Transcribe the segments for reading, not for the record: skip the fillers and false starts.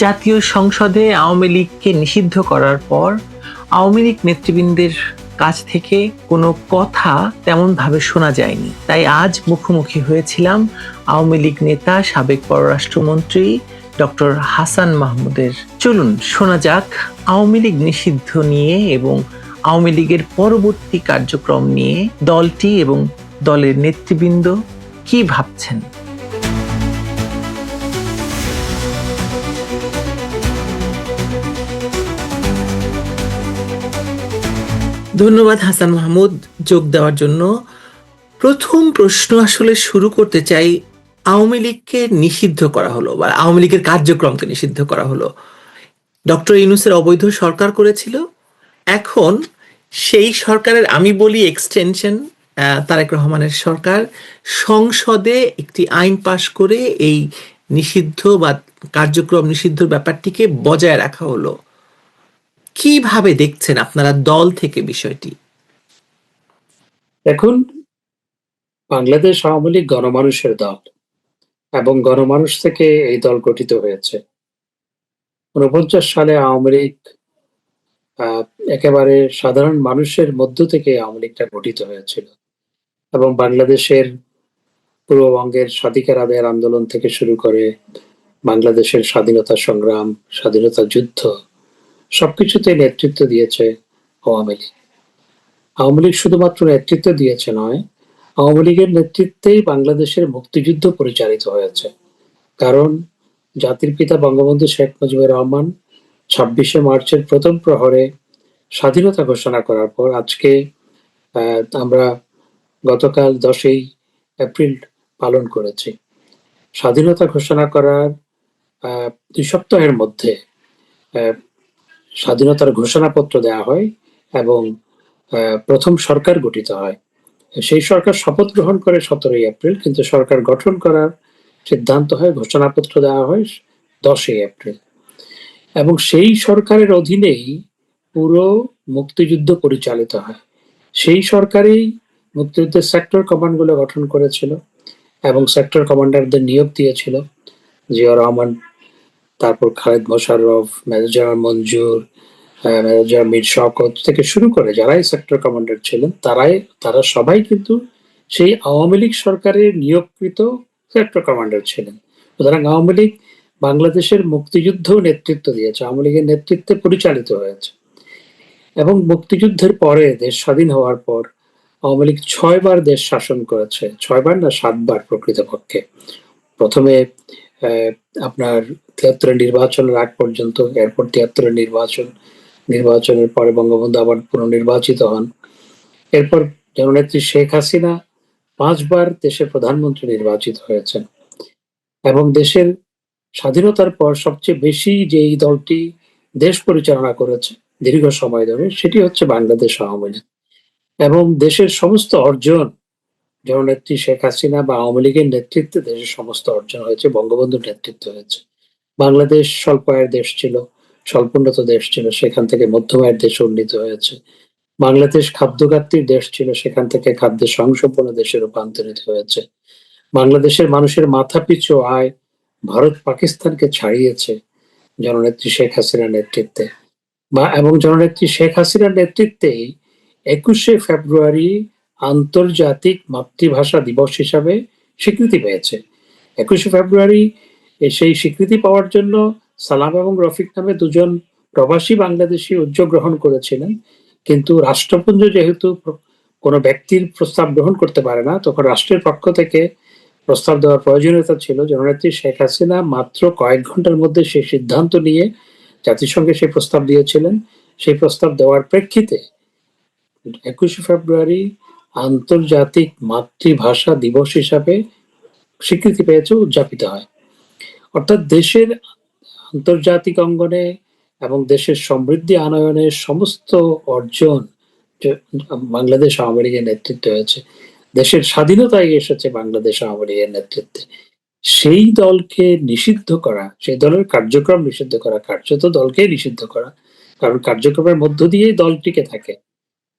জাতীয় সংসদে আওয়ামী লীগকে নিষিদ্ধ করার পর আওয়ামী লীগ নেতৃবৃন্দের কাছ থেকে কোনো কথা তেমনভাবে শোনা যায়নি। তাই আজ মুখোমুখি হয়েছিলাম আওয়ামী লীগ নেতা সাবেক পররাষ্ট্রমন্ত্রী ডক্টর হাসান মাহমুদের। চলুন শোনা যাক আওয়ামী লীগ নিষিদ্ধ নিয়ে এবং আওয়ামী লীগের পরবর্তী কার্যক্রম নিয়ে দলটি এবং দলের নেতৃবৃন্দ কি ভাবছেন। ধন্যবাদ হাসান মাহমুদ যোগ দেওয়ার জন্য। প্রথম প্রশ্ন আসলে শুরু করতে চাই, আওয়ামী লীগকে নিষিদ্ধ করা হলো বা আওয়ামী লীগের কার্যক্রমকে নিষিদ্ধ করা হলো, ডক্টর ইউনূসের অবৈধ সরকার করেছিল। এখন সেই সরকারের আমি বলি এক্সটেনশন, তারেক রহমানের সরকার সংসদে একটি আইন পাশ করে এই নিষিদ্ধ বা কার্যক্রম নিষিদ্ধর ব্যাপারটিকে বজায় রাখা হলো। কিভাবে দেখছেন আপনারা দল থেকে বিষয়টি? এখন বাংলাদেশ আওয়ামী লীগ গণমানুষের দল এবং গণমানুষ থেকে এই দল গঠিত হয়েছে। 49 সালে আওয়ামী লীগ একেবারে সাধারণ মানুষের মধ্য থেকে আওয়ামী লীগটা গঠিত হয়েছিল এবং বাংলাদেশের পূর্ববঙ্গের স্বাধিকার আদায়ের আন্দোলন থেকে শুরু করে বাংলাদেশের স্বাধীনতা সংগ্রাম, স্বাধীনতা যুদ্ধ সবকিছুতে নেতৃত্ব দিয়েছে আওয়ামী লীগ। আওয়ামী লীগ শুধুমাত্র নেতৃত্ব দিয়েছে নয়, আওয়ামী লীগের নেতৃত্বেই বাংলাদেশের মুক্তিযুদ্ধ পরিচালিত হয়েছে। কারণ জাতির পিতা বঙ্গবন্ধু শেখ মুজিবুর রহমান 26শে মার্চের প্রথম প্রহরে স্বাধীনতা ঘোষণা করার পর আজকে আমরা গতকাল 10ই এপ্রিল পালন করেছি। স্বাধীনতা ঘোষণা করার 2 সপ্তাহের মধ্যে স্বাধীনতার ঘোষণাপত্র দেওয়া হয় এবং প্রথম সরকার গঠিত হয়। সেই সরকার শপথ গ্রহণ করে 17ই এপ্রিল, কিন্তু সরকার গঠন করার সিদ্ধান্ত হয়, ঘোষণাপত্র দেওয়া হয় 10ই এপ্রিল। এবং সেই সরকারের অধীনেই পুরো মুক্তিযুদ্ধ পরিচালিত হয়। সেই সরকারই মুক্তিযুদ্ধের সেক্টর কমান্ডগুলো গঠন করেছিল এবং সেক্টর কমান্ডারদের নিয়োগ দিয়েছিল। জিয়া রহমান, তারপর খালেদ মোশাররফ, মেজর জেনারেল মঞ্জুর, মেজর জেনারেল মীর শওকত থেকে শুরু করে যারাই সেক্টর কমান্ডার ছিলেন তারা সবাই কিন্তু সেই আওয়ামী লীগ সরকারের নিয়োগকৃত সেক্টর কমান্ডার ছিলেন। সুতরাং আওয়ামী লীগ বাংলাদেশের মুক্তিযুদ্ধ নেতৃত্ব দিয়েছে, আওয়ামী লীগের নেতৃত্বে পরিচালিত হয়েছে। এবং মুক্তিযুদ্ধের পরে দেশ স্বাধীন হওয়ার পর আওয়ামী লীগ 6 বার দেশ শাসন করেছে, 6 বার না 7 বার প্রকৃতপক্ষে। প্রথমে আপনার 73 নির্বাচনের আগ পর্যন্ত, এরপর 73 নির্বাচনের পরে বঙ্গবন্ধু আবার পুনর্নির্বাচিত হন। এরপর জননেত্রী শেখ হাসিনা 5 বার দেশের প্রধানমন্ত্রী নির্বাচিত হয়েছেন। এবং দেশের স্বাধীনতার পর সবচেয়ে বেশি যেই দলটি দেশ পরিচালনা করেছে দীর্ঘ সময় ধরে, সেটি হচ্ছে বাংলাদেশ আওয়ামী লীগ। এবং দেশের সমস্ত অর্জন জননেত্রী শেখ হাসিনা বা আওয়ামী লীগের নেতৃত্বে দেশের সমস্ত অর্জন হয়েছে, বঙ্গবন্ধুর নেতৃত্ব হয়েছে। বাংলাদেশ স্বল্প আয়ের দেশ ছিল, স্বল্পোন্নত দেশ ছিল, সেখান থেকে মধ্যম আয়ের দেশে উন্নীত হয়েছে। বাংলাদেশ খাদ্যঘাটতির দেশ ছিল, সেখান থেকে খাদ্যে স্বয়ংসম্পূর্ণ দেশে রূপান্তরিত হয়েছে। বাংলাদেশের মানুষের মাথাপিছু আয় ভারত পাকিস্তানকে ছাড়িয়েছে জননেত্রী শেখ হাসিনার নেতৃত্বে। এবং জননেত্রী শেখ হাসিনার নেতৃত্বেই 21শে ফেব্রুয়ারি আন্তর্জাতিক মাতৃভাষা দিবস হিসাবে স্বীকৃতি পেয়েছে। 21শে ফেব্রুয়ারি সেই স্বীকৃতি পাওয়ার জন্য সালাম এবং রফিক নামে 2 জন প্রবাসী বাংলাদেশী উদ্যোগ গ্রহণ করেছিলেন, কিন্তু রাষ্ট্রপুঞ্জ যেহেতু কোনো ব্যক্তির প্রস্তাব গ্রহণ করতে পারে না, তখন রাষ্ট্রের পক্ষ থেকে প্রস্তাব দেওয়ার প্রয়োজনীয়তা ছিল। জননেত্রী শেখ হাসিনা মাত্র কয়েক ঘন্টার মধ্যে সেই সিদ্ধান্ত নিয়ে জাতিসংঘে সেই প্রস্তাব দিয়েছিলেন। সেই প্রস্তাব দেওয়ার প্রেক্ষিতে 21শে ফেব্রুয়ারি আন্তর্জাতিক মাতৃভাষা দিবস হিসাবে স্বীকৃতি পেয়েছে, উদযাপিত হয়। অর্থাৎ দেশের আন্তর্জাতিক অঙ্গনে এবং দেশের সমৃদ্ধি আনয়নের সমস্ত অর্জন বাংলাদেশ আওয়ামী লীগের নেতৃত্বে হয়েছে। দেশের স্বাধীনতায় এসেছে বাংলাদেশ আওয়ামী লীগের নেতৃত্বে। সেই দলকে নিষিদ্ধ করা, সেই দলের কার্যক্রম নিষিদ্ধ করা, কার্যত দলকেই নিষিদ্ধ করা, কারণ কার্যক্রমের মধ্য দিয়েই দল টিকে থাকে,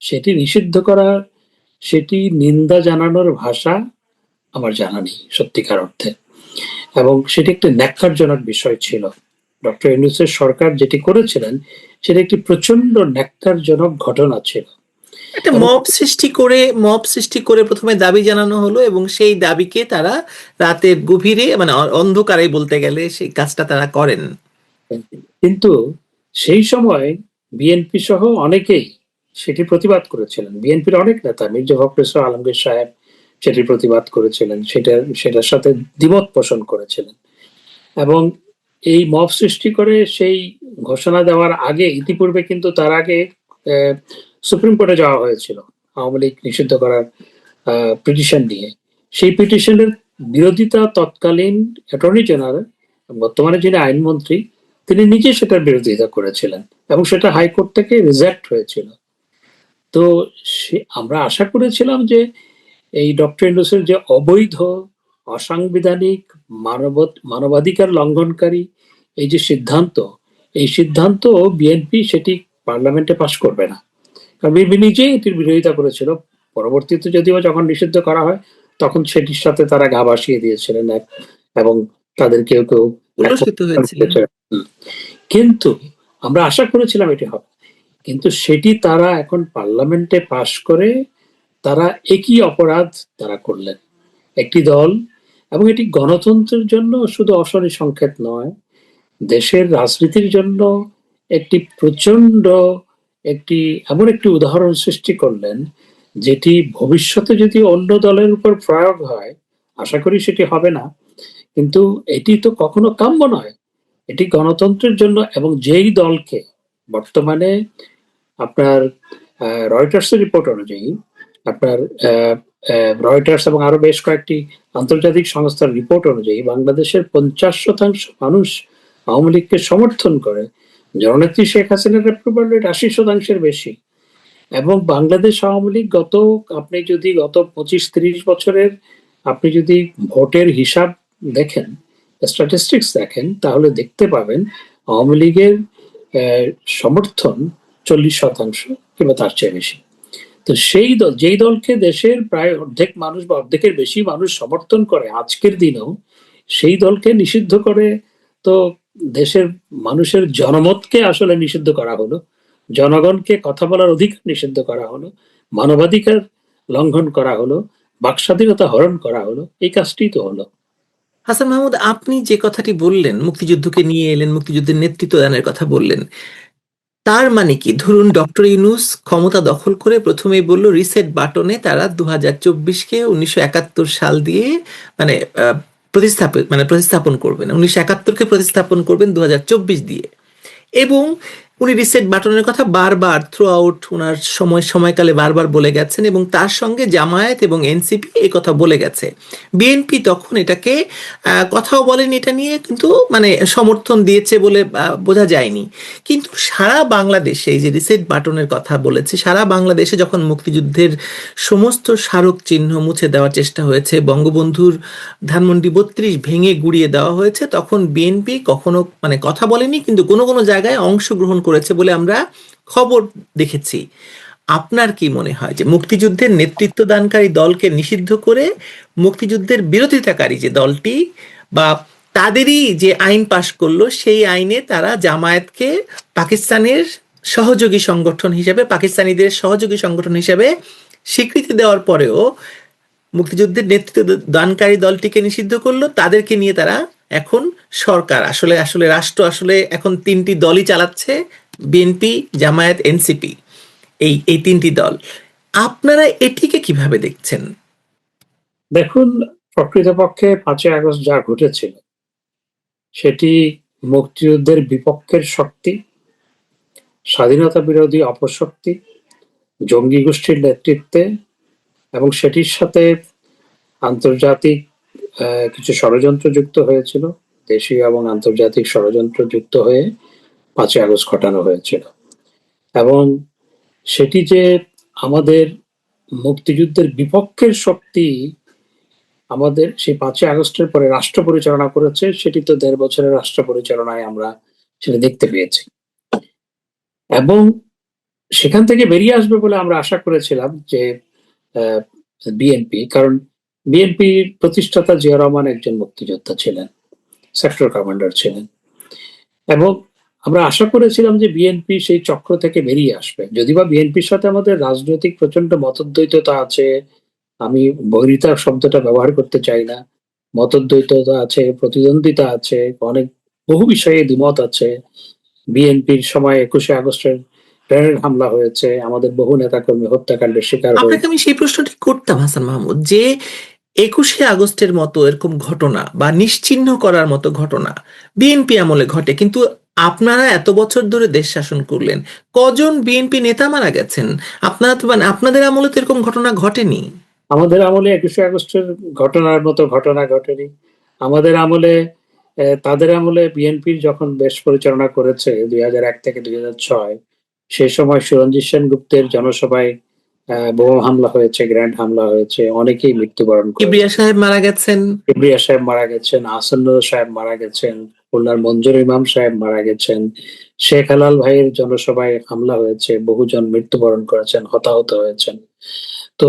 সেটি নিষিদ্ধ করা, সেটি নিন্দা জানানোর ভাষা আমার জানা নেই সত্যিকার অর্থে। এবং সেটি একটা ন্যাক্কারজনক বিষয় ছিল ডক্টর ইউনূসের সরকার যেটি করেছিলেন সেটা একটি প্রচন্ড ন্যক্কারজনক ঘটনা ছিল। একটা এবং মব সৃষ্টি করে প্রথমে দাবি জানানো হলো এবং সেই দাবিকে তারা রাতের গভীরে মানে অন্ধকারে বলতে গেলে সেই কাজটা তারা করেন। কিন্তু সেই সময় বিএনপি সহ অনেকেই সেটি প্রতিবাদ করেছিলেন। বিএনপির অনেক নেতা, মির্জা ফখরুল ইসলাম আলমগীর সাহেব সেটির প্রতিবাদ করেছিলেন, সেটার সাথে দ্বিমত পোষণ করেছিলেন। এবং এই মব সৃষ্টি করে সেই ঘোষণা দেওয়ার আগে, ইতিপূর্বে কিন্তু তার আগে সুপ্রিম কোর্টে যাওয়া হয়েছিল আওয়ামী লীগ নিষিদ্ধ করার পিটিশন নিয়ে। সেই পিটিশনের বিরোধিতা তৎকালীন অ্যাটর্নি জেনারেল, বর্তমানে যিনি আইনমন্ত্রী, তিনি নিজে সেটার বিরোধিতা করেছিলেন এবং সেটা হাইকোর্ট থেকে রিজেক্ট হয়েছিল। তো আমরা আশা করেছিলাম যে এই ডক্টর ইউনূসের যে অবৈধ, অসাংবিধানিক, মানবাধিকার লঙ্ঘনকারী এই যে সিদ্ধান্ত, এই সিদ্ধান্ত বিএনপি সেটি পার্লামেন্টে পাশ করবে না, কারণ বিএনপি নিজেই এটির বিরোধিতা করেছিল। পরবর্তীতে যদিও যখন নিষিদ্ধ করা হয় তখন সেটির সাথে তারা গা ভাসিয়ে দিয়েছিলেন এবং তাদের কেউ কেউ উল্লসিত হয়েছিলেন। কিন্তু আমরা আশা করেছিলাম এটি হবে, কিন্তু সেটি তারা এখন পার্লামেন্টে পাশ করে তারা একই অপরাধ তারা করলেন। একটি দল, এবং এটি গণতন্ত্রের জন্য শুধু অশনি সংকেত নয়, দেশের রাজনীতির জন্য একটি প্রচন্ড এমন একটি উদাহরণ সৃষ্টি করলেন, যেটি ভবিষ্যতে যদি অন্য দলের উপর প্রয়োগ হয়, আশা করি সেটি হবে না, কিন্তু এটি তো কখনো কাম্য নয়। এটি গণতন্ত্রের জন্য, এবং যেই দলকে বর্তমানে আপনার রয়টার্সের রিপোর্ট অনুযায়ী, আপনার রয়টার্স এবং আরো বেশ কয়েকটি আন্তর্জাতিক সংস্থার রিপোর্ট অনুযায়ী বাংলাদেশের 50% মানুষ আওয়ামী লীগকে সমর্থন করে। জননেত্রী শেখ হাসিনার অ্যাপ্রুভাল রেট 80%-এর বেশি। এবং বাংলাদেশ আওয়ামী লীগ আপনি যদি গত 25-30 বছরের আপনি যদি ভোটের হিসাব দেখেন, স্ট্যাটিস্টিক্স দেখেন, তাহলে দেখতে পাবেন আওয়ামী লীগের সমর্থন 40% কিংবা তার চেয়ে বেশি। তো সেই দল, যেই দলকে দেশের প্রায় অর্ধেক মানুষ বা অর্ধেকের বেশি মানুষ সমর্থন করে আজকের দিনেও, সেই দলকে নিষিদ্ধ করে তো দেশের মানুষের জনমতকে আসলে নিষিদ্ধ করা হলো, জনগণকে কথা বলার অধিকার নিষিদ্ধ করা হলো, মানবাধিকার লঙ্ঘন করা হলো, বাক স্বাধীনতা হরণ করা হলো। এই কাজটি তো হলো। হাসান মাহমুদ, আপনি যে কথাটি বললেন, মুক্তিযুদ্ধকে নিয়ে এলেন, মুক্তিযুদ্ধের নেতৃত্ব দানের কথা বললেন, তার মানে কি? ধরুন ডক্টর ইউনূস ক্ষমতা দখল করে প্রথমেই বলল রিসেট বাটনে তারা 2024-কে 1971 সাল দিয়ে মানে প্রতিস্থাপন করবেন, 1971-কে প্রতিস্থাপন করবেন 2024 দিয়ে। এবং উনি রিসেট বাটনের কথা বারবার থ্রু আউট ওনার সময়কালে বারবার বলে গেছেন, এবং তার সঙ্গে জামায়াত এবং এনসিপি এই কথা বলে গেছে। বিএনপি তখন এটাকে কথাও বলেনি এটা নিয়ে, কিন্তু মানে সমর্থন দিয়েছে বলে বোঝা যায়নি। কিন্তু সারা বাংলাদেশে এই যে রিসেট বাটনের কথা বলেছে, সারা বাংলাদেশে যখন মুক্তিযুদ্ধের সমস্ত স্মারক চিহ্ন মুছে দেওয়ার চেষ্টা হয়েছে, বঙ্গবন্ধুর ধানমন্ডি 32 ভেঙে গুড়িয়ে দেওয়া হয়েছে, তখন বিএনপি কখনো মানে কথা বলেনি, কিন্তু কোনো কোনো জায়গায় অংশগ্রহণ করেছে বলে আমরা খবর দেখেছি। আপনার কি মনে হয় যে মুক্তিযুদ্ধের নেতৃত্ব দানকারী দলকে নিষিদ্ধ করে মুক্তিযুদ্ধের বিরোধিতাকারী যে দলটি বা তাদেরই যে আইন পাশ করলো, সেই আইনে তারা জামায়াতকে পাকিস্তানের সহযোগী সংগঠন হিসেবে, পাকিস্তানিদের সহযোগী সংগঠন হিসেবে স্বীকৃতি দেওয়ার পরেও মুক্তিযুদ্ধের নেতৃত্ব দানকারী দলটিকে নিষিদ্ধ করলো, তাদেরকে নিয়ে তারা এখন সরকার আসলে আসলে রাষ্ট্র আসলে এখন তিনটি দলই চালাচ্ছে, বিএনপি, জামায়াত, এনসিপি, এই তিনটি দল। আপনারা এটিকে কিভাবে দেখছেন? দেখুন, প্রকৃতপক্ষে 5ই আগস্ট যা ঘটেছিল সেটি মুক্তিযুদ্ধের বিপক্ষের শক্তি, স্বাধীনতা বিরোধী অপশক্তি, জঙ্গি গোষ্ঠীর নেতৃত্বে, এবং সেটির সাথে আন্তর্জাতিক কিছু ষড়যন্ত্র যুক্ত হয়েছিল, দেশীয় এবং আন্তর্জাতিক ষড়যন্ত্র যুক্ত হয়ে 5ই আগস্ট ঘটানো হয়েছিল। এবং সেটি যে আমাদের মুক্তিযুদ্ধের বিপক্ষের শক্তি আমাদের সেই 5ই আগস্টের পরে রাষ্ট্র পরিচালনা করেছে, সেটি তো 1.5 বছরের রাষ্ট্র পরিচালনায় আমরা সেটা দেখতে পেয়েছি। এবং সেখান থেকে বেরিয়ে আসবে বলে আমরা আশা করেছিলাম যে বিএনপি, কারণ বিএনপির প্রতিষ্ঠাতা জিয়া রহমান একজন মুক্তিযোদ্ধা ছিলেন, সেক্টর কমান্ডার ছিলেন, এবং আমরা আশা করেছিলাম যে বিএনপি সেই চক্র থেকে বেরিয়ে আসবে, যদিবা বিএনপির সাথে আমাদের রাজনৈতিক প্রচন্ড মতদ্বৈততা আছে। আমি বৈরিতা শব্দটা ব্যবহার করতে চাই না। মতদ্বৈততা আছে, প্রতিদ্বন্দ্বিতা আছে, অনেক বহু বিষয়ে দ্বিমত আছে। বিএনপির সময় 21শে আগস্টের গ্রেনেড হামলা হয়েছে, আমাদের বহু নেতাকর্মী হত্যাকাণ্ডের শিকার আপনাকে হয়েছে। আমি সেই প্রশ্নটি করতাম হাসান মাহমুদ, যে 21শে আগস্টের মতো এরকম ঘটনা বা নিশ্চিহ্ন করার মতো ঘটনা বিএনপি আমলে ঘটে, কিন্তু আপনারা এত বছর ধরে দেশ শাসন করলেন, কজন বিএনপি নেতা মারা গেছেন? আপনারা তো মানে আপনাদের আমলে তো এরকম ঘটনা ঘটেনি। আমাদের আমলে 21শে আগস্টের ঘটনার মতো ঘটনা ঘটেনি। আমাদের আমলে তাদের আমলে বিএনপির যখন দেশ পরিচালনা করেছে 2001 থেকে 2006, সে সময় সুরঞ্জিত সেনগুপ্তের জনসভায় বোমা হামলা হয়েছে, গ্র্যান্ড হামলা হয়েছে, অনেকেই মৃত্যুবরণ কিবরিয়া করেছে। সাহেব মারা গেছেন। কিবরিয়া সাহেব মারা গেছেন, আহসানুর সাহেব মারা গেছেন, খুলনার মঞ্জুর ইমাম সাহেব মারা গেছেন, শেখ হেলাল ভাইয়ের জনসভায় হামলা হয়েছে, বহুজন মৃত্যুবরণ করেছেন, হতাহত হয়েছেন। তো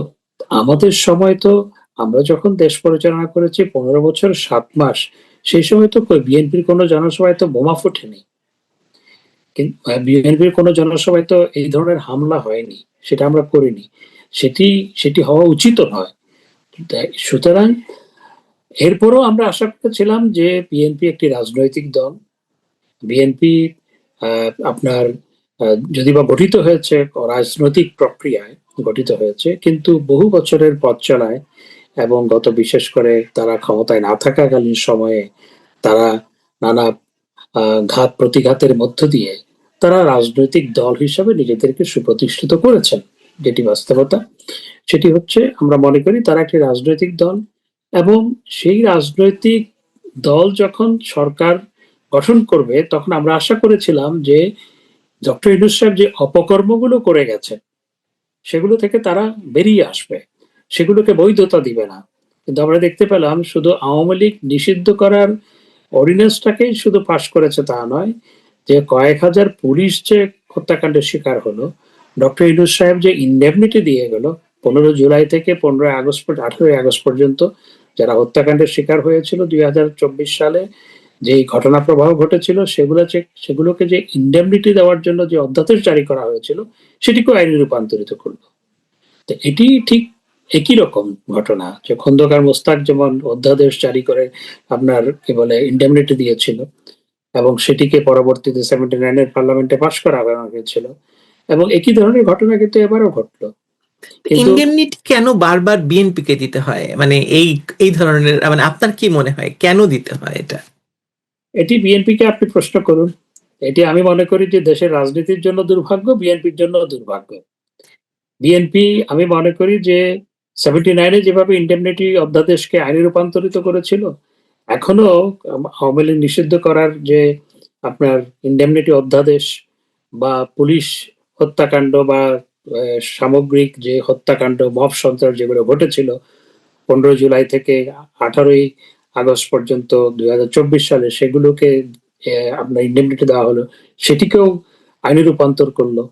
আমাদের সময় তো, আমরা যখন দেশ পরিচালনা করেছি 15 বছর 7 মাস, সেই সময় তো বিএনপির কোনো জনসভায় তো বোমা ফোটেনি, বিএনপির কোনো জনসভায় তো এই ধরনের হামলা হয়নি, সেটা আমরা করিনি। সেটি সেটি হওয়া উচিত নয়। সুতরাং এরপরও আমরা আশা করেছিলাম যে বিএনপি একটি রাজনৈতিক দল। বিএনপি আপনার যদি বা গঠিত হয়েছে রাজনৈতিক প্রক্রিয়ায়, গঠিত হয়েছে, কিন্তু বহু বছরের পথ চলায় এবং গত বিশেষ করে তারা ক্ষমতায় না থাকাকালীন সময়ে তারা নানা ঘাত প্রতিঘাতের মধ্য দিয়ে তারা রাজনৈতিক দল হিসাবে নিজেদেরকে সুপ্রতিষ্ঠিত করেছেন। যেটি বাস্তবতা, সেটি হচ্ছে আমরা মনে করি তারা একটি রাজনৈতিক দল, এবং সেই রাজনৈতিক দল যখন সরকার গঠন করবে তখন আমরা আশা করেছিলাম যে ডক্টর ইউনূস সাহেব যে অপকর্মগুলো করে গেছেন সেগুলো থেকে তারা বেরিয়ে আসবে, সেগুলোকে বৈধতা দিবে না। কিন্তু আমরা দেখতে পেলাম শুধু আওয়ামী লীগ নিষিদ্ধ করার অর্ডিন্যান্সটাকেই শুধু পাশ করেছে তা নয়, যে কয়েক হাজার পুলিশ যে হত্যাকাণ্ডের শিকার হলো, ডক্টর ইউনূস সাহেব যে ইনডেমনিটি দিয়ে গেল 15 জুলাই থেকে 15ই আগস্ট 18ই আগস্ট পর্যন্ত যারা হত্যাকাণ্ডের শিকার হয়েছিল 2024 সালে, যে ঘটনা প্রবাহ ঘটেছিল, সেগুলোকে যে ইনডেমনিটি দেওয়ার জন্য যে অধ্যাদেশ জারি করা হয়েছিল সেটিকেও আইনে রূপান্তরিত করলো। তো এটি ঠিক একই রকম ঘটনা, যে খন্দকার মোস্তাক যেমন অধ্যাদেশ জারি করে আপনার কি বলে ইনডেমনিটি দিয়েছিল, এবং সেটিকে পরবর্তীতে 79-এর পার্লামেন্টে পাশ করা হয়েছিল, এবং একই ধরনের ঘটনা কিন্তু এবারও ঘটলো। কিন্তু ইন্ডেমনিটি কেন বারবার বিএনপি কে দিতে হয়? মানে এই এই ধরনের, মানে আপনার কি মনে হয় কেন দিতে হয় এটা? এটি বিএনপিকে আপনি প্রশ্ন করুন। এটি আমি মনে করি যে দেশের রাজনীতির জন্য দুর্ভাগ্য, বিএনপির জন্য দুর্ভাগ্য। বিএনপি, আমি মনে করি যে 79-এ যেভাবে ইন্ডেমনিটি অধ্যাদেশকে আইনে রূপান্তরিত করেছিল, এখনো আওয়ামী লীগ নিষিদ্ধ করার যে আপনার ইন্ডেমনিটি অধ্যাদেশ বা পুলিশ হত্যাকাণ্ড বা সামগ্রিক যে হত্যাকাণ্ড, মব সন্ত্রাস যেগুলো ঘটেছিল 15 জুলাই থেকে 18ই আগস্ট পর্যন্ত 2024 সালে, সেগুলোকে আপনার ইন্ডেমনিটি দেওয়া হলো, সেটিকেও আইনে রূপান্তর করলো।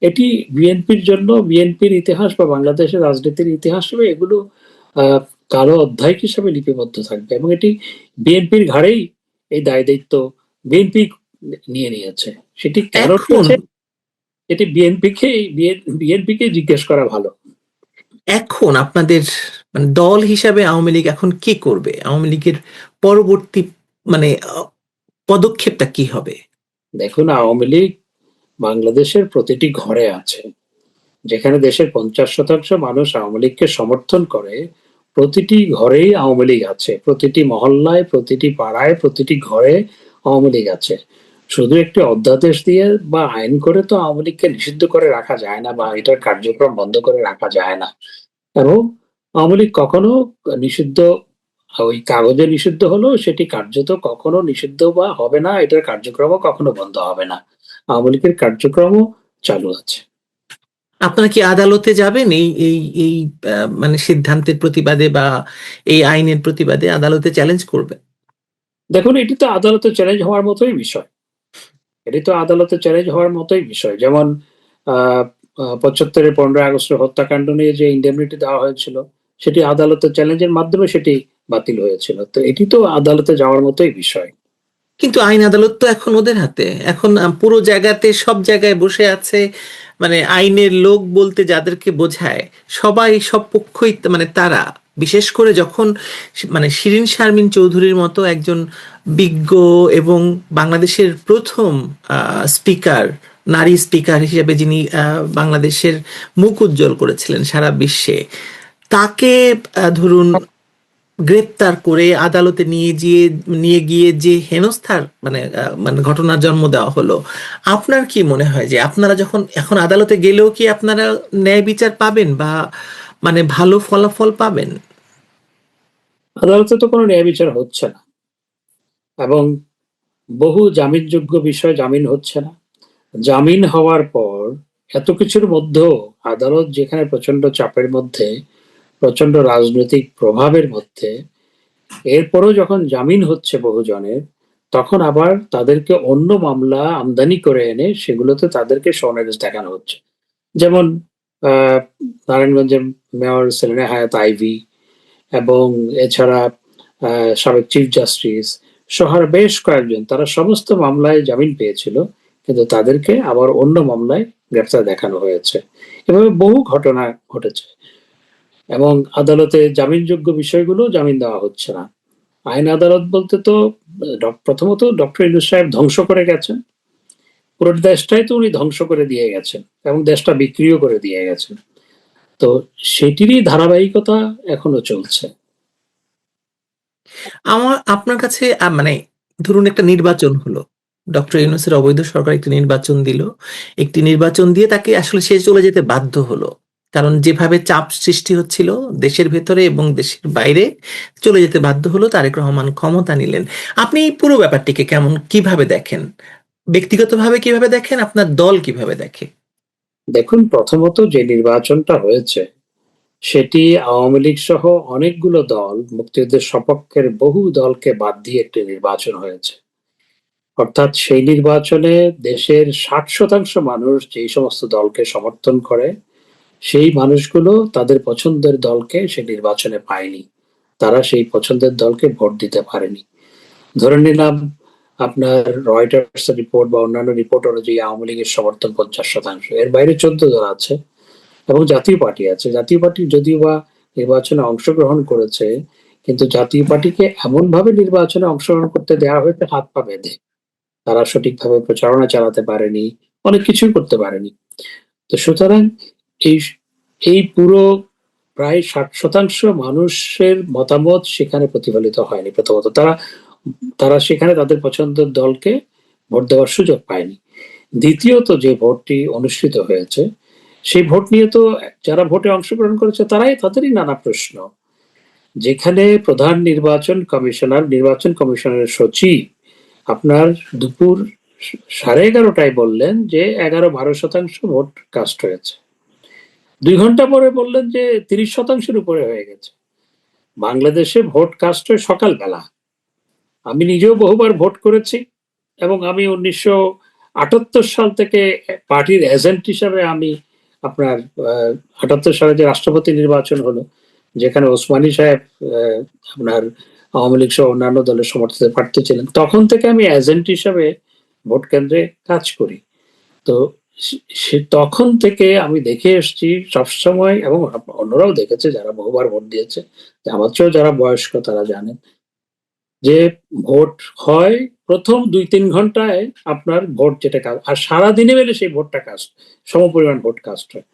এটি বিএনপির জন্য, বিএনপির ইতিহাস বা বাংলাদেশের রাজনীতির ইতিহাস হবে এগুলো কালো অধ্যায় হিসাবে লিপিবদ্ধ থাকবে, এবং এটি বিএনপির ঘাড়েই এই দায় দায়িত্ব বিএনপি নিয়ে নিয়েছে। সেটি কেন এখন নিয়েছে এটি বিএনপিকে জিজ্ঞেস করা ভালো। এখন আপনাদের মানে দল হিসাবে আওয়ামী লীগ এখন কি করবে? আওয়ামী লীগের পরবর্তী মানে পদক্ষেপটা কি হবে? দেখুন, আওয়ামী লীগ বাংলাদেশের প্রতিটি ঘরে আছে। যেখানে দেশের 50% মানুষ আওয়ামী লীগকে সমর্থন করে, প্রতিটি ঘরেই আওয়ামী লীগ আছে, প্রতিটি মহল্লায়, প্রতিটি পাড়ায়, প্রতিটি ঘরে আওয়ামী লীগ আছে। শুধু একটি অধ্যাদেশ দিয়ে বা আইন করে তো আওয়ামী লীগকে নিষিদ্ধ করে রাখা যায় না, বা এটার কার্যক্রম বন্ধ করে রাখা যায় না। এবং আওয়ামী লীগ কখনো নিষিদ্ধ, ওই কাগজে নিষিদ্ধ হলেও সেটি কার্যত কখনো নিষিদ্ধ বা হবে না, এটার কার্যক্রমও কখনো বন্ধ হবে না। আওয়ামী লীগের কার্যক্রমও চালু আছে। আপনারা কি আদালতে যাবেন এই এই এই মানে সিদ্ধান্তের প্রতিবাদে বা এই আইনের প্রতিবাদে আদালতে চ্যালেঞ্জ করবেন? দেখুন, এটি তো আদালতে চ্যালেঞ্জ হওয়ার মতোই বিষয়। এটি তো আদালতে চ্যালেঞ্জ হওয়ার মতোই বিষয়। যেমন 75-এর 15ই আগস্টের হত্যাকাণ্ড নিয়ে যে ইন্ডেমনিটি দেওয়া হয়েছিল, সেটি আদালতের চ্যালেঞ্জের মাধ্যমে সেটি বাতিল হয়েছিল। তো এটি তো আদালতে যাওয়ার মতোই বিষয়। কিন্তু আইন আদালত তো এখন ওদের হাতে। এখন পুরো জায়গাতে সব জায়গায় বসে আছে, মানে আইনের লোক বলতে যাদেরকে বোঝায় সবাই, সব পক্ষই মানে তারা। বিশেষ করে যখন মানে শিরিন শারমিন চৌধুরীর মতো একজন বিজ্ঞ এবং বাংলাদেশের প্রথম স্পিকার, নারী স্পিকার হিসেবে যিনি বাংলাদেশের মুখ উজ্জ্বল করেছিলেন সারা বিশ্বে, তাকে ধরুন গ্রেপ্তার করে আদালতে নিয়ে গিয়ে যে হেনস্থার মানে মানে ঘটনার জন্ম দেওয়া হলো। আপনার কি মনে হয় যে আপনারা যখন এখন আদালতে গেলেও কি আপনারা ন্যায় বিচার পাবেন বা মানে ভালো ফলাফল পাবেন? আদালতে তো কোনো ন্যায় বিচার হচ্ছে না, এবং বহু জামিনযোগ্য বিষয় জামিন হচ্ছে না। জামিন হওয়ার পর এত কিছুর মধ্যেও আদালত, যেখানে প্রচন্ড চাপের মধ্যে, প্রচন্ড রাজনৈতিক প্রভাবের মধ্যে, এরপরও যখন জামিন হচ্ছে বহুজনের, তখন আবার তাদেরকে অন্য মামলা আমদানি করে এনে সেগুলোতে তাদেরকে সনদ দেখানো হচ্ছে। যেমন আহ নারায়ণগঞ্জের মেয়র সেলিনা হায়াৎ আইভী, এবং এছাড়া সাবেক চিফ জাস্টিস সহ বেশ কয়েকজন, তারা সমস্ত মামলায় জামিন পেয়েছিল, কিন্তু তাদেরকে আবার অন্য মামলায় গ্রেফতার দেখানো হয়েছে। এভাবে বহু ঘটনা ঘটেছে, এবং আদালতে জামিনযোগ্য বিষয়গুলো জামিন দেওয়া হচ্ছে না। আইন আদালত বলতে তো প্রথমত ডক্টর ইউনূস সাহেব ধ্বংস করে গেছেন, পুরো দেশটাই তো উনি ধ্বংস করে দিয়ে গেছেন, এবং দেশটা বিক্রিও করে দিয়ে গেছেন। তো সেটিরই ধারাবাহিকতা এখনো চলছে। আপনার কাছে মানে ধরুন একটা নির্বাচন হলো, ডক্টর ইউনূসের অবৈধ সরকার একটি নির্বাচন দিল, একটি নির্বাচন দিয়ে তাকে আসলে সে চলে যেতে বাধ্য হলো, কারণ যেভাবে চাপ সৃষ্টি হচ্ছিল দেশের ভেতরে এবং দেশের বাইরে, চলে যেতে বাধ্য হলো, তারেক রহমান ক্ষমতা নিলেন। আপনি এই পুরো ব্যাপারটিকে কিভাবে দেখেন? ব্যক্তিগতভাবে কিভাবে দেখেন, আপনার দল কিভাবে দেখে? দেখুন, প্রথমত যে নির্বাচনটা হয়েছে সেটি আওয়ামী লীগ সহ অনেকগুলো দল, মুক্তিযুদ্ধের সপক্ষের বহু দলকে বাদ দিয়ে একটি নির্বাচন হয়েছে। অর্থাৎ সেই নির্বাচনে দেশের 60% মানুষ যেই সমস্ত দলকে সমর্থন করে, সেই মানুষগুলো তাদের পছন্দের দলকে সে নির্বাচনে পায়নি, তারা সেই পছন্দের দলকে ভোট দিতে পারেনি। ধরে নিলাম আপনার রয়টার্স রিপোর্ট বা অন্যান্য রিপোর্ট অনুযায়ী আওয়ামী লীগের সমর্থন 50%, এর বাইরে 14 দল আছে, এবং জাতীয় পার্টি আছে। জাতীয় পার্টি যদিও বা নির্বাচনে অংশগ্রহণ করেছে, কিন্তু জাতীয় পার্টিকে এমন ভাবে নির্বাচনে অংশগ্রহণ করতে দেওয়া হয়েছে হাত পা বেঁধে, তারা সঠিকভাবে প্রচারণা চালাতে পারেনি, অনেক কিছুই করতে পারেনি। তো সুতরাং এই এই পুরো প্রায় 60% মানুষের মতামত সেখানে প্রতিফলিত হয়নি। প্রথমত তারা তারা সেখানে তাদের পছন্দের দলকে ভোট দেওয়ার সুযোগ পায়নি। দ্বিতীয়ত, যে ভোটটি অনুষ্ঠিত হয়েছে সেই ভোট নিয়ে তো যারা ভোটে অংশগ্রহণ করেছে তাদেরই নানা প্রশ্ন। যেখানে প্রধান নির্বাচন কমিশনের সচিব আপনার দুপুর 11:30টায় বললেন যে 11-12% ভোট কাস্ট হয়েছে, 2 ঘন্টা পরে বললেন যে 30%-এর উপরে হয়ে গেছে। বাংলাদেশে ভোট কাস্ট হয় সকালবেলা। আমি নিজেও বহুবার ভোট করেছি, এবং আমি 1978 সাল থেকে পার্টির এজেন্ট হিসাবে আমি আপনার 78 সালে যে রাষ্ট্রপতি নির্বাচন হলো, যেখানে ওসমানী সাহেব আপনার আওয়ামী লীগ সহ অন্যান্য দলের সমর্থিত প্রার্থী ছিলেন, তখন থেকে আমি এজেন্ট হিসাবে ভোট কেন্দ্রে কাজ করি। তো সে তখন থেকে আমি দেখে এসছি সবসময়, এবং অন্যরাও দেখেছে যারা বহুবার ভোট দিয়েছে, আমার চেয়েও যারা বয়স্ক তারা জানেন যে ভোট হয় প্রথম 2-3 ঘন্টায় আপনার ভোট যেটা আর সারাদিনে মিলে সেই ভোটটা কাস্ট, সমপরিমাণ ভোট কাস্ট হয়।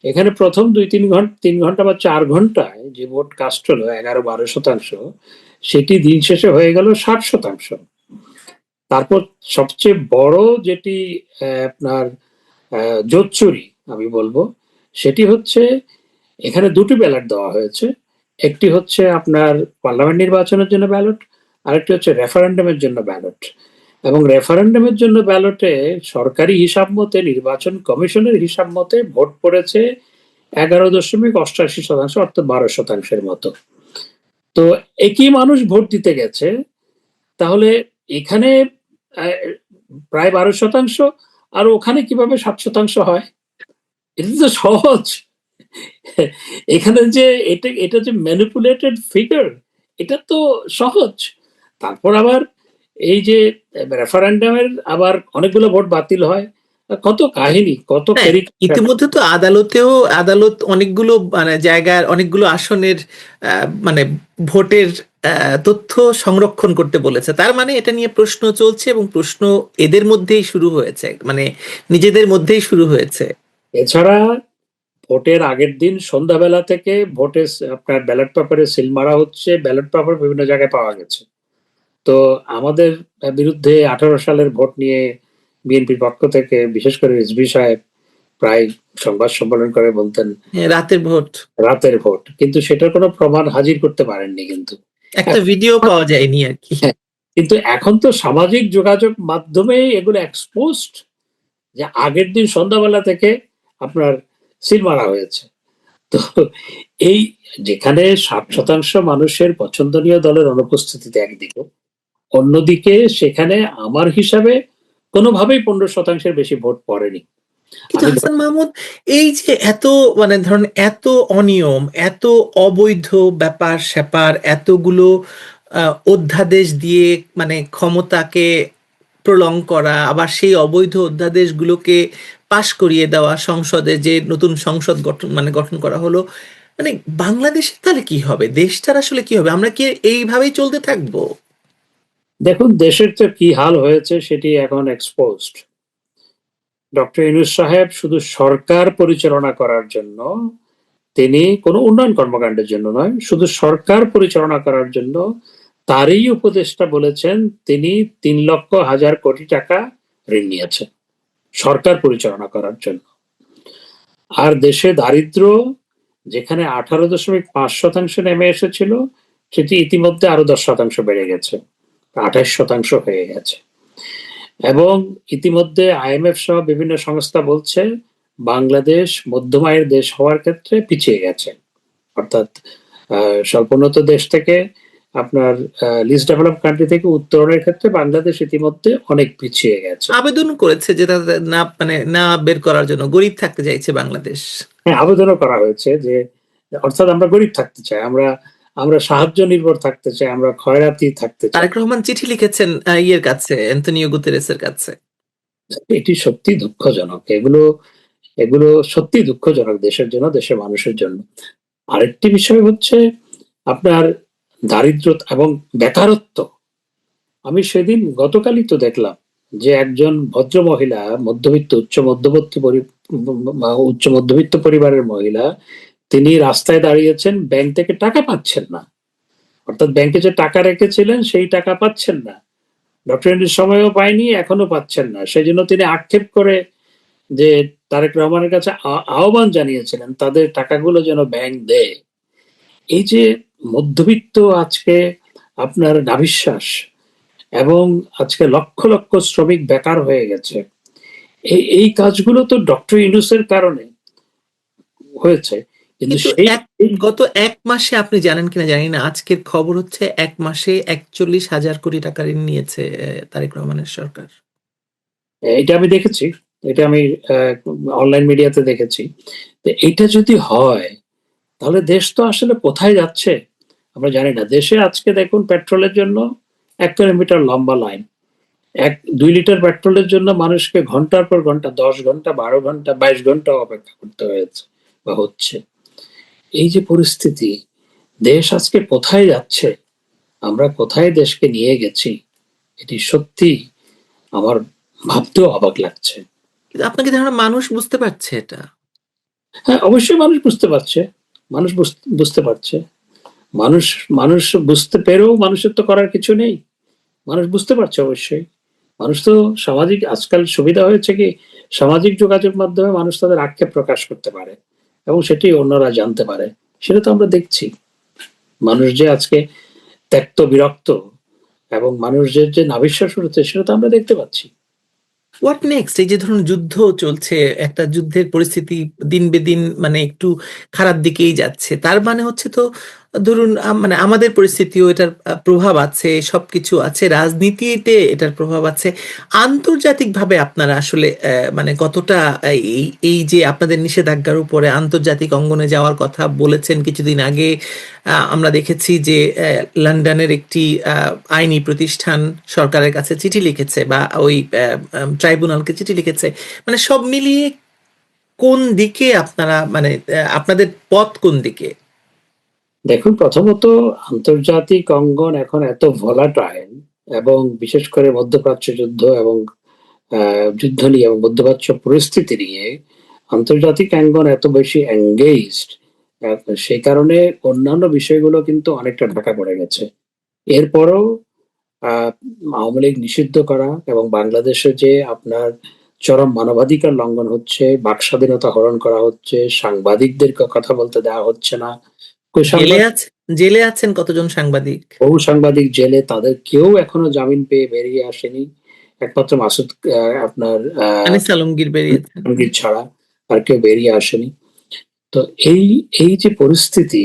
এখানে প্রথম 3 ঘন্টা বা 4 ঘন্টায় যে ভোট কাস্ট হলো 11-12%, সেটি দিন শেষে হয়ে গেল 60%। তারপর সবচেয়ে বড় যেটি আপনার জোচ্চুরি আমি বলবো, সেটি হচ্ছে এখানে দুটি ব্যালট দেওয়া হয়েছে। একটি হচ্ছে আপনার পার্লামেন্ট নির্বাচনের জন্য ব্যালট, আরেকটি হচ্ছে রেফারেন্ডামের জন্য ব্যালট। এবং রেফারেন্ডামের জন্য ব্যালটে সরকারি হিসাব মতে, নির্বাচন কমিশনের হিসাব মতে ভোট পড়েছে 11.88%, অর্থাৎ 12%-এর মতো। তো একই মানুষ ভোট দিতে গেছে, তাহলে এখানে প্রায় 12%, আর ওখানে কিভাবে 7% হয়? এটা তো সহজ। এখানে যে এটা যে ম্যানিপুলেটেড ফিগার, এটা তো সহজ। তারপর আবার এই যে রেফারেন্ডামের আবার অনেকগুলো ভোট বাতিল হয়, কত কাহিনী, কত হ্যাঁ, ক্যারিকেচার। ইতিমধ্যে তো আদালত অনেকগুলো মানে জায়গার অনেকগুলো আসনের মানে ভোটের তথ্য সংরক্ষণ করতে বলেছে। তার মানে এটা নিয়ে প্রশ্ন চলছে এবং প্রশ্ন এদের মধ্যেই শুরু হয়েছে, মানে নিজেদের মধ্যেই শুরু হয়েছে। এছাড়া ভোটের আগের দিন সন্ধ্যাবেলা থেকে ভোটে আপনার ব্যালট পেপারে সিল মারা হচ্ছে, ব্যালট পেপার বিভিন্ন জায়গায় পাওয়া গেছে। তো আমাদের বিরুদ্ধে 18 সালের ভোট নিয়ে বিএনপির পক্ষ থেকে বিশেষ করে রিজভী সাহেব প্রায় সংবাদ সম্মেলন করে বলতেন হ্যাঁ, রাতের ভোট। রাতের ভোট, কিন্তু সেটার কোনো প্রমাণ হাজির করতে পারেননি। কিন্তু একটা এখন- ভিডিও পাওয়া যায়নি আর কি। হ্যাঁ, কিন্তু এখন তো সামাজিক যোগাযোগ মাধ্যমে এগুলো এক্সপোজড, যে আগের দিন সন্ধ্যাবেলা থেকে আপনার সিল মারা হয়েছে। তো এই যেখানে 60% মানুষের পছন্দনীয় দলের অনুপস্থিতিতে একদিকে, অন্যদিকে সেখানে আমার হিসাবে কোনোভাবেই 15%-এর বেশি ভোট পড়েনি। কিন্তু আমি হাসান মাহমুদ, এই যে এত মানে ধরুন এত অনিয়ম, এত অবৈধ ব্যাপার স্যাপার, এতগুলো অধ্যাদেশ দিয়ে মানে ক্ষমতাকে প্রলং করা, আবার সেই অবৈধ অধ্যাদেশগুলোকে পাশ করিয়ে দেওয়া, সংসদে যে নতুন সংসদ গঠন করা হলো, মানে বাংলাদেশে তাহলে কি হবে? দেশটার আসলে কি হবে? আমরা কি এইভাবেই চলতে থাকবো? দেখুন, দেশের তো কি হাল হয়েছে সেটি এখন এক্সপোজড। ডক্টর ইউনূস সাহেব শুধু সরকার পরিচালনা করার জন্য, তিনি কোনো উন্নয়ন কর্মকাণ্ডের জন্য নয়, শুধু সরকার পরিচালনা করার জন্য তারই উপদেষ্টা বলেছেন তিনি 3,00,000 কোটি টাকা ঋণ নিয়েছেন সরকার পরিচালনা করার জন্য। আর দেশে দারিদ্র যেখানে 18.5% নেমে এসেছিল, সেটি ইতিমধ্যে আরো 10% বেড়ে গেছে, 28% হয়ে গেছে। এবং ইতিমধ্যে আইএমএফ সহ বিভিন্ন সংস্থা বলছে বাংলাদেশ মধ্যম আয়ের দেশ হওয়ার ক্ষেত্রে পিছিয়ে গেছে। অর্থাৎ স্বল্পোন্নত দেশ থেকে আপনার লিস্ট ডেভেলপ কান্ট্রি থেকে উত্তরণের ক্ষেত্রে বাংলাদেশ ইতিমধ্যে অনেক পিছিয়ে গেছে। আবেদন করেছে যে তাদের না মানে না বের করার জন্য, গরিব থাকতে চাইছে বাংলাদেশ। হ্যাঁ, আবেদনও করা হয়েছে যে অর্থাৎ আমরা গরিব থাকতে চাই, আমরা আমরা সাহায্য নির্ভর থাকতে চাই, আমরা খয়রাতি থাকতে চাই। তারেক রহমান চিঠি লিখেছেন ইয়ের কাছে, অ্যান্তনিও গুতেরেসের কাছে। এটি সত্যি দুঃখজনক, এগুলো এগুলো সত্যি দুঃখজনক দেশের জন্য, দেশের মানুষের জন্য। আরেকটি বিষয় হচ্ছে আপনার দারিদ্র এবং বেকারত্ব। আমি সেদিন গতকালই তো দেখলাম যে একজন ভদ্র মহিলা, মধ্যবিত্ত উচ্চ মধ্যবিত্ত পরিবারের মহিলা, তিনি রাস্তায় দাঁড়িয়েছেন, ব্যাংক থেকে টাকা পাচ্ছেন না। অর্থাৎ ব্যাংকে যে টাকা রেখেছিলেন সেই টাকা পাচ্ছেন না, ডক্টর ইউনূস সময়ও পায়নি, এখনো পাচ্ছেন না। সেই জন্য তিনি আক্ষেপ করে যে তারেক রহমানের কাছে আহ্বান জানিয়েছিলেন তাদের টাকাগুলো যেন ব্যাংক দেয়। এই যে মধ্যবিত্ত আজকে আপনার নাভিশ্বাস, এবং আজকে লক্ষ লক্ষ শ্রমিক বেকার হয়ে গেছে, এই কাজগুলো তো ডক্টর ইউনূসের কারণে হয়েছে। কিন্তু কিন্তু সেই গত 1 মাসে, আপনি জানেন কিনা জানি না, আজকের খবর হচ্ছে 1 মাসে 41,000 কোটি টাকা ঋণ নিয়েছে তারেক রহমানের সরকার। এটা আমি দেখেছি, এটা আমি অনলাইন মিডিয়াতে দেখেছি। তো এটা যদি হয় তাহলে দেশ তো আসলে কোথায় যাচ্ছে আমরা জানি না। দেশে আজকে দেখুন পেট্রোলের জন্য 1 কিলোমিটার লম্বা লাইন, 2 লিটার পেট্রোলের জন্য মানুষকে ঘন্টার পর ঘন্টা, 10 ঘন্টা, 12 ঘন্টা, 22 ঘন্টা অপেক্ষা করতে হয়েছে বা হচ্ছে। এই যে পরিস্থিতি, দেশ আজকে কোথায় যাচ্ছে, আমরা কোথায় দেশকে নিয়ে গেছি, এটি সত্যি আমার ভাবতেও অবাক লাগছে। কিন্তু আপনাকে ধারণা মানুষ বুঝতে পারছে এটা? হ্যাঁ, অবশ্যই মানুষ বুঝতে পারছে, মানুষ বুঝতে পারছে। মানুষ মানুষ বুঝতে পেরেও মানুষের তো করার কিছু নেই। মানুষ বুঝতে পারছে অবশ্যই। মানুষ তো সামাজিক, আজকাল সুবিধা হয়েছে কি সামাজিক যোগাযোগ মাধ্যমে মানুষ তাদের আক্ষেপ প্রকাশ করতে পারে এবং সেটি অন্যরা জানতে পারে। সেটা তো আমরা দেখছি। মানুষ যে আজকে ত্যক্ত বিরক্ত এবং মানুষের যে নাভিশ্বাস হচ্ছে সেটা তো আমরা দেখতে পাচ্ছি। What next? এই যে ধরুন যুদ্ধ চলছে, একটা যুদ্ধের পরিস্থিতি দিন বেদিন মানে একটু খারাপ দিকেই যাচ্ছে, তার মানে হচ্ছে তো ধরুন মানে আমাদের পরিস্থিতিও এটার প্রভাব আছে, সবকিছু আছে, রাজনীতিতে এটার প্রভাব আছে। আন্তর্জাতিকভাবে আপনারা আসলে মানে কতটা এই এই যে আপনাদের নিষেধাজ্ঞার উপরে আন্তর্জাতিক অঙ্গনে যাওয়ার কথা বলেছেন কিছুদিন আগে, আমরা দেখেছি যে লন্ডনের একটি আইনি প্রতিষ্ঠান সরকারের কাছে চিঠি লিখেছে বা ওই ট্রাইব্যুনালকে চিঠি লিখেছে। মানে সব মিলিয়ে কোন দিকে আপনারা মানে আপনাদের পথ কোন দিকে? দেখুন, প্রথমত আন্তর্জাতিক অঙ্গন এখন এত ভোলাটাইল, এবং বিশেষ করে মধ্যপ্রাচ্য যুদ্ধ এবং যুদ্ধ নিয়ে এবং মধ্যপ্রাচ্য পরিস্থিতি নিয়ে আন্তর্জাতিক অঙ্গন এত বেশি এঙ্গেজড, সেই কারণে অন্যান্য বিষয়গুলো কিন্তু অনেকটা ঢাকা পড়ে গেছে। এরপরও আহ, আওয়ামী লীগ নিষিদ্ধ করা এবং বাংলাদেশে যে আপনার চরম মানবাধিকার লঙ্ঘন হচ্ছে, বাক স্বাধীনতা হরণ করা হচ্ছে, সাংবাদিকদেরকে কথা বলতে দেওয়া হচ্ছে না। কই জেলে সাংবাদিক, আছে, জেলে আছেন কতজন সাংবাদিক? বহু সাংবাদিক জেলে, তাদের কেউ এখনো জামিন পেয়ে বেরিয়ে আসেনি, একমাত্র মাসুদ আপনার আনিস আলমগীর বেরিয়েছেন। আলমগীর ছাড়া আর কেউ বেরিয়ে আসেনি। তো এই এই যে পরিস্থিতি,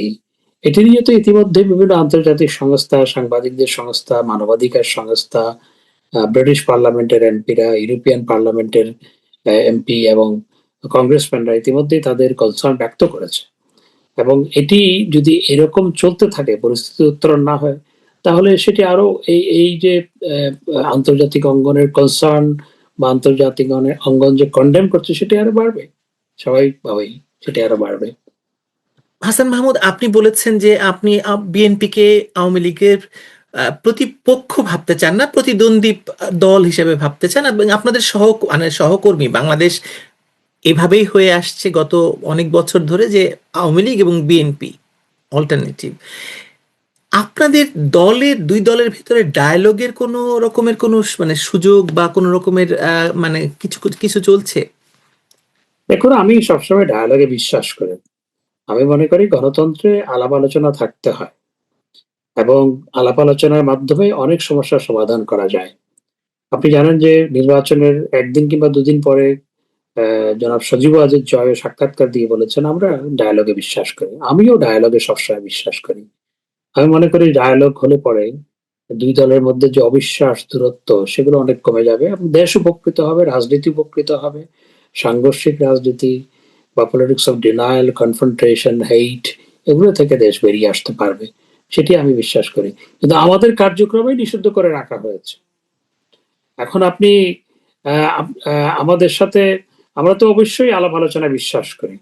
এটি নিয়ে তো ইতিমধ্যে বিভিন্ন আন্তর্জাতিক সংস্থা, সাংবাদিকদের সংস্থা, মানবাধিকার সংস্থা, ব্রিটিশ পার্লামেন্টের এমপিরা, ইউরোপিয়ান পার্লামেন্টের এমপি এবং কংগ্রেসম্যানরা ইতিমধ্যেই তাদের কনসার্ন ব্যক্ত করেছে। এবং এটি যদি এরকম চলতে থাকে, পরিস্থিতি উত্তরণ না হয়, তাহলে সেটি আরো এই এই যে আহ, আন্তর্জাতিক অঙ্গনের কনসার্ন বা আন্তর্জাতিক অঙ্গন যে কন্ডেম করছে, সেটি আরো বাড়বে, স্বাভাবিকভাবেই সেটি আরো বাড়বে। হাসান মাহমুদ, আপনি বলেছেন যে আপনি বিএনপিকে আওয়ামী লীগের প্রতিপক্ষ ভাবতে চান না, প্রতিদ্বন্দ্বী দল হিসেবে ভাবতে চান, এবং আপনাদের মানে সহকর্মী বাংলাদেশ এভাবেই হয়ে আসছে গত অনেক বছর ধরে যে আওয়ামী লীগ এবং বিএনপি অল্টারনেটিভ। আপনাদের দলের দুই দলের ভিতরে ডায়ালগের কোনো রকমের কোনো মানে সুযোগ বা কোনো রকমের মানে কিছু কিছু চলছে? দেখুন, আমি সবসময় ডায়ালগে বিশ্বাস করি। আমি মনে করি গণতন্ত্রে আলাপ আলোচনা থাকতে হয়, এবং আলাপ আলোচনার মাধ্যমে অনেক সমস্যার সমাধান করা যায়। আপনি জানেন যে নির্বাচনের একদিন কিংবা দুদিন পরে জনাব সজীব ওয়াজেদ জয় সাক্ষাৎকার দিয়ে বলেছেন, আমরা ডায়ালগে বিশ্বাস করি। আমিও ডায়ালগে সবসময় বিশ্বাস করি। আমি মনে করি ডায়ালগ হলে পরে দুই দলের মধ্যে যে অবিশ্বাস, দূরত্ব, সেগুলো অনেক কমে যাবে এবং দেশ উপকৃত হবে, রাজনীতি উপকৃত হবে। সাংঘর্ষিক রাজনীতি বা politics of denial, confrontation, hate, এগুলো থেকে দেশ বেরিয়ে আসতে পারবে, সেটি আমি বিশ্বাস করি। কিন্তু আমাদের কার্যক্রমে নিষিদ্ধ করে রাখা হয়েছে। এখন আপনি আমাদের সাথে, আমরা তো অবশ্যই আলাপ আলোচনায় বিশ্বাস করি,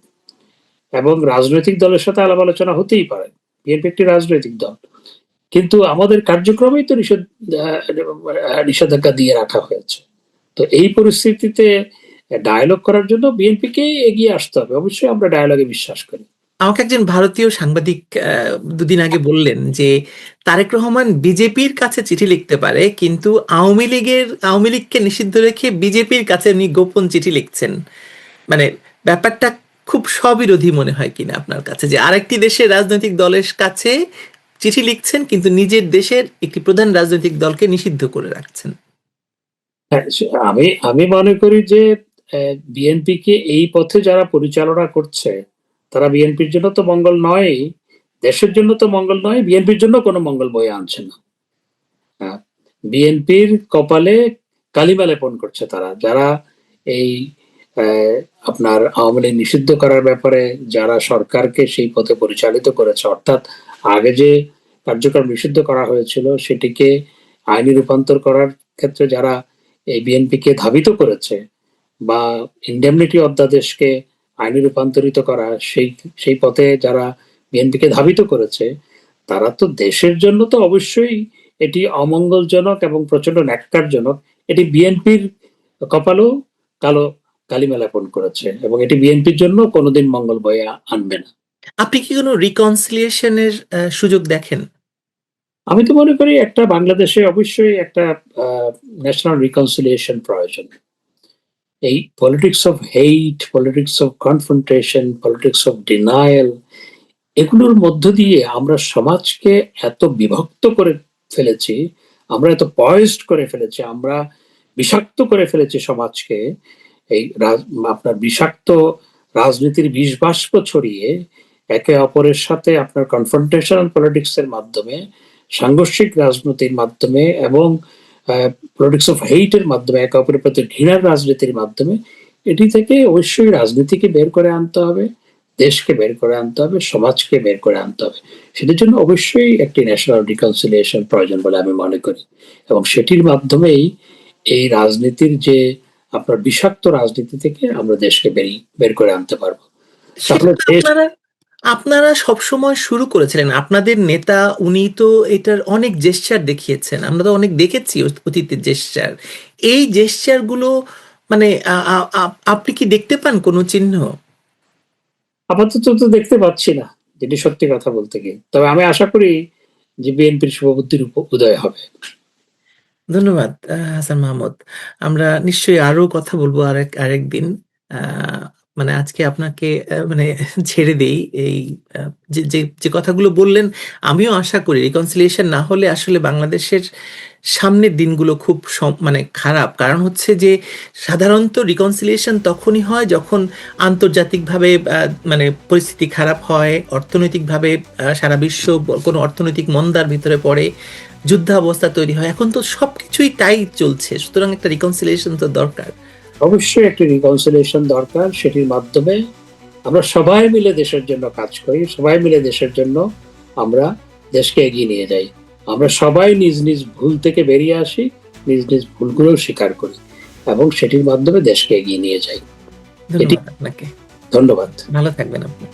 এবং রাজনৈতিক দলের সাথে আলাপ আলোচনা হতেই পারে। বিএনপি একটি রাজনৈতিক দল, কিন্তু আমাদের কার্যক্রমেই তো নিষেধাজ্ঞা দিয়ে রাখা হয়েছে। তো এই পরিস্থিতিতে ডায়ালগ করার জন্য বিএনপিকে এগিয়ে আসতে হবে। অবশ্যই আমরা ডায়ালগে বিশ্বাস করি। আমাকে একজন ভারতীয় সাংবাদিক দুদিন আগে বললেন যে তারেক রহমান বিজেপির কাছে চিঠি লিখতে পারে, কিন্তু আওয়ামী লীগকে নিষিদ্ধ রেখে বিজেপির কাছে উনি গোপন চিঠি লিখছেন। মানে ব্যাপারটা খুব স্ববিরোধী মনে হয় কিনা আপনার কাছে, যে আরেকটি দেশের রাজনৈতিক দলের কাছে চিঠি লিখছেন কিন্তু নিজের দেশের একটি প্রধান রাজনৈতিক দলকে নিষিদ্ধ করে রাখছেন? হ্যাঁ, আমি আমি মনে করি যে বিএনপিকে এই পথে যারা পরিচালনা করছে, তারা বিএনপির জন্য তো মঙ্গল নয়, দেশের জন্য তো মঙ্গল নয়, বিএনপির জন্য কোনো মঙ্গল বয়ে আনছে না। বিএনপির কপালে কালিমা লেপন করছে তারা, যারা এই আপনার আওয়ামী লীগ নিষিদ্ধ করার ব্যাপারে যারা সরকারকে সেই পথে পরিচালিত করেছে, অর্থাৎ আগে যে কার্যক্রম নিষিদ্ধ করা হয়েছিল সেটিকে আইনি রূপান্তর করার ক্ষেত্রে যারা এই বিএনপিকে ধাবিত করেছে, বা ইন্ডেমনিটি অধ্যাদেশকে আইনি রূপান্তরিত করা, সেই সেই পথে যারা বিএনপিকে ধাবিত করেছে, তারা তো দেশের জন্য তো অবশ্যই এটি অমঙ্গলজনক এবং প্রচন্ড ন্যাক্কারজনক। এটি বিএনপির কপালেও কালো কালিমা লেপন করেছে, এবং এটি বিএনপির জন্য কোনোদিন মঙ্গল বয়ে আনবে না। আপনি কি কোনো রিকনসিলিয়েশনের সুযোগ দেখেন? আমি তো মনে করি একটা বাংলাদেশে অবশ্যই একটা ন্যাশনাল রিকনসিলিয়েশন প্রয়োজন। এই politics of hate, politics of confrontation, politics of denial, এগুলোর মধ্য দিয়ে আমরা সমাজকে এত বিভক্ত করে ফেলেছি, আমরা এত পয়েজড করে ফেলেছি, আমরা বিষাক্ত করে ফেলেছি সমাজকে। এই আপনার বিষাক্ত রাজনীতির বিষবাষ্প ছড়িয়ে একে অপরের সাথে আপনার কনফ্রন্টেশনাল পলিটিক্স এর মাধ্যমে, সাংঘর্ষিক রাজনীতির মাধ্যমে এবং পলিটিক্স অফ হেইট এর মাধ্যমে, একে অপরের প্রতি ঘৃণার রাজনীতির মাধ্যমে, এটি থেকে অবশ্যই রাজনীতিকে বের করে আনতে হবে, দেশকে বের করে আনতে হবে, সমাজকে বের করে আনতে হবে। সেটার জন্য অবশ্যই একটি ন্যাশনাল রিকনসিলিয়েশন প্রয়োজন বলে আমি মনে করি, এবং সেটির মাধ্যমেই এই রাজনীতির যে আপনার বিষাক্ত রাজনীতি থেকে আমরা দেশকে বের করে আনতে পারবো। সেটা তাহলে তো দেশ আপনারা সবসময় শুরু করেছিলেন। আপনাদের নেতা উনি তো এটার অনেক জেস্চার দেখিয়েছেন। আমরা তো অনেক দেখেছি অতীতের জেস্চার। এই জেস্চার গুলো মানে আপনি কি দেখতে পান কোনো চিহ্ন? আপাতত তো দেখতে পাচ্ছি না, যেটি সত্যি কথা বলতে গিয়ে। তবে আমি আশা করি যে বিএনপির শুভবুদ্ধির উদয় হবে। ধন্যবাদ হাসান মাহমুদ। আমরা নিশ্চয়ই আরো কথা বলবো আরেকদিন। মানে আজকে আপনাকে মানে ছেড়ে দেই। এই যে যে যে কথাগুলো বললেন, আমিও আশা করি রিকনসিলিয়েশন না হলে আসলে বাংলাদেশের সামনের দিনগুলো খুব মানে খারাপ। কারণ হচ্ছে যে সাধারণত রিকনসিলিয়েশন তখনই হয় যখন আন্তর্জাতিকভাবে মানে পরিস্থিতি খারাপ হয়, অর্থনৈতিকভাবে সারা বিশ্ব কোনো অর্থনৈতিক মন্দার ভিতরে পড়ে, যুদ্ধাবস্থা তৈরি হয়। এখন তো সবকিছুই তাই চলছে, সুতরাং একটা রিকনসিলিয়েশন তো দরকার। অবশ্যই একটি রিকনসিলিয়েশন দরকার, সেটির মাধ্যমে আমরা সবাই মিলে দেশের জন্য কাজ করি, সবাই মিলে দেশের জন্য আমরা দেশকে এগিয়ে নিয়ে যাই। আমরা সবাই নিজ নিজ ভুল থেকে বেরিয়ে আসি, নিজ নিজ ভুলগুলো স্বীকার করি এবং সেটির মাধ্যমে দেশকে এগিয়ে নিয়ে যাই। এটি ধন্যবাদ আপনাকে। ধন্যবাদ। ভালো থাকবেন আপনি।